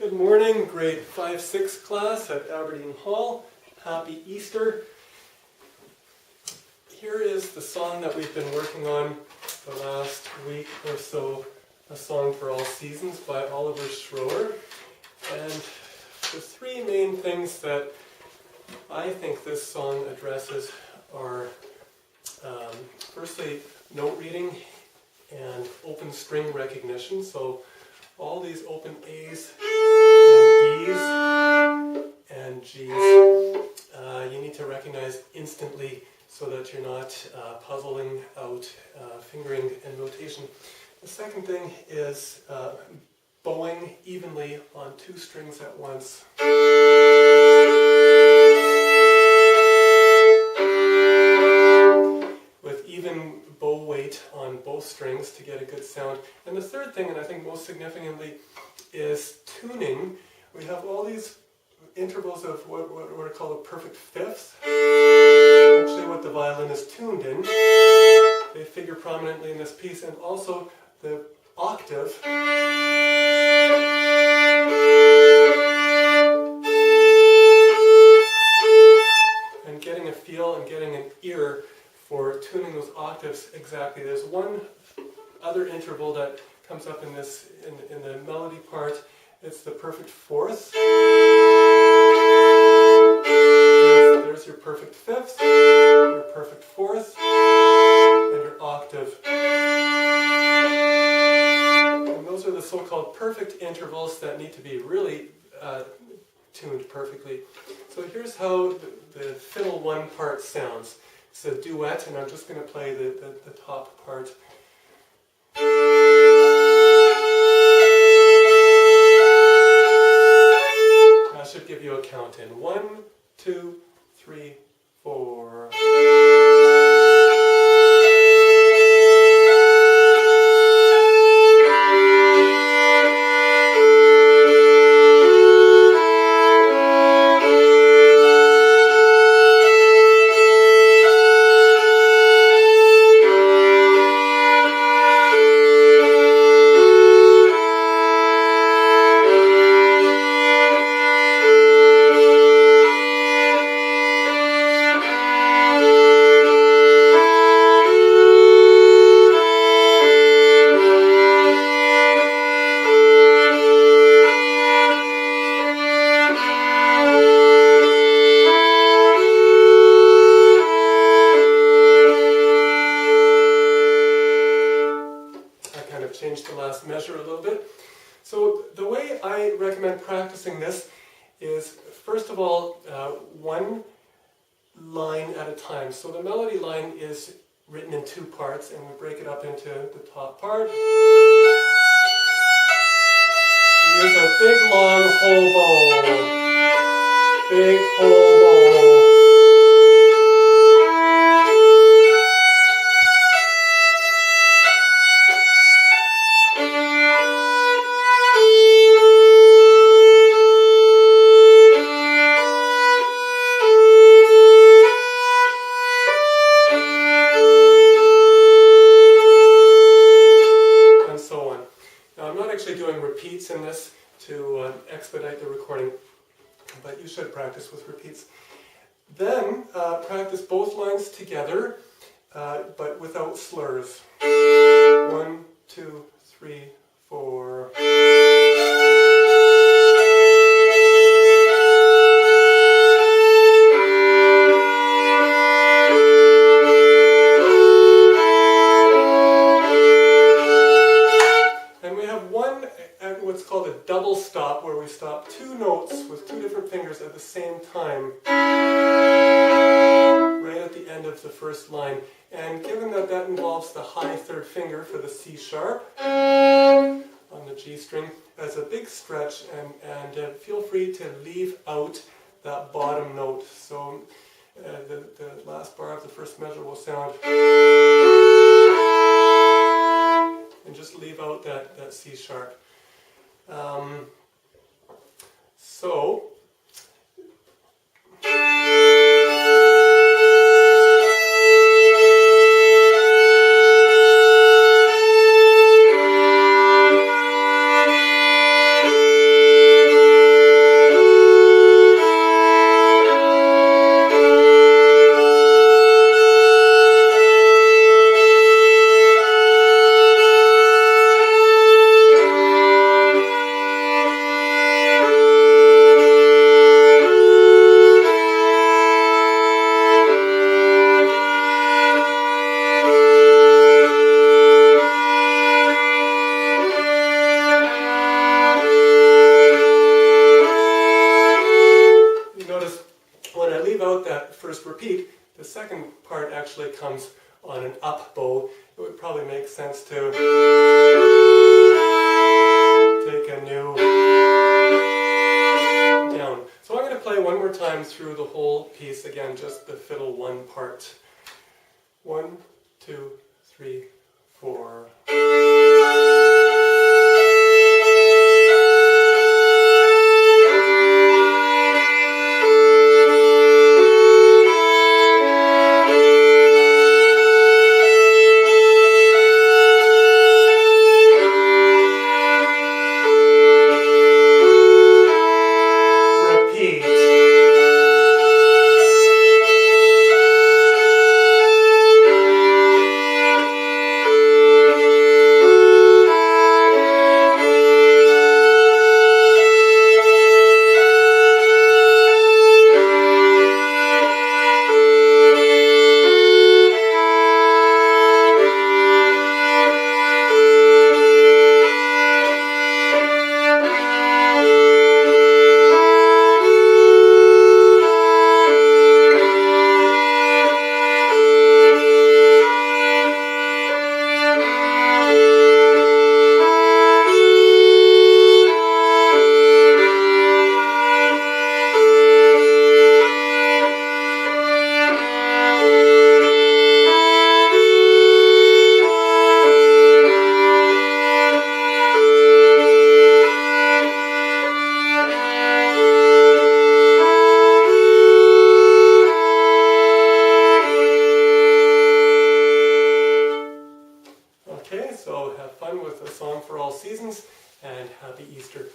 Good morning, grade 5-6 class at Aberdeen Hall. Happy Easter. Here is the song that we've been working on the last week or so, A Song for All Seasons by Oliver Schroer. And the three main things that I think this song addresses are firstly, note reading and open string recognition. So all these open A's and D's and G's, you need to recognize instantly so that you're not puzzling out fingering and notation. The second thing is bowing evenly on two strings at once. With even bow weight on both strings to get a good sound. And the third thing, and I think most significantly, is tuning. We have all these intervals of what are called perfect fifths. Actually what the violin is tuned in. They figure prominently in this piece, and also the octave. And getting a feel and getting an ear for tuning those octaves exactly. There's one other interval that comes up in this in the melody part. It's the perfect fourth. There's your perfect fifth, your perfect fourth, and your octave. And those are the so-called perfect intervals that need to be really tuned perfectly. So here's how the fiddle one part sounds. It's a duet, and I'm just going to play the top part. I should give you a count in. 1, 2, 3, 4. Change the last measure a little bit. So the way I recommend practicing this is, first of all, one line at a time. So the melody line is written in two parts, and we break it up into the top part. Use a big long whole bow. Big whole bow. Doing repeats in this to expedite the recording, but you should practice with repeats. Then practice both lines together, but without slurs. 1, 2, 3, 4. What's called a double stop, where we stop two notes with two different fingers at the same time, right at the end of the first line. And given that that involves the high third finger for the C sharp on the G string, as a big stretch, and feel free to leave out that bottom note. So the last bar of the first measure will sound, and just leave out that C sharp. So up bow, it would probably make sense to take a new down. So I'm going to play one more time through the whole piece again, just the fiddle one part. 1, 2, 3, 4. Okay, so have fun with A Song for All Seasons, and happy Easter.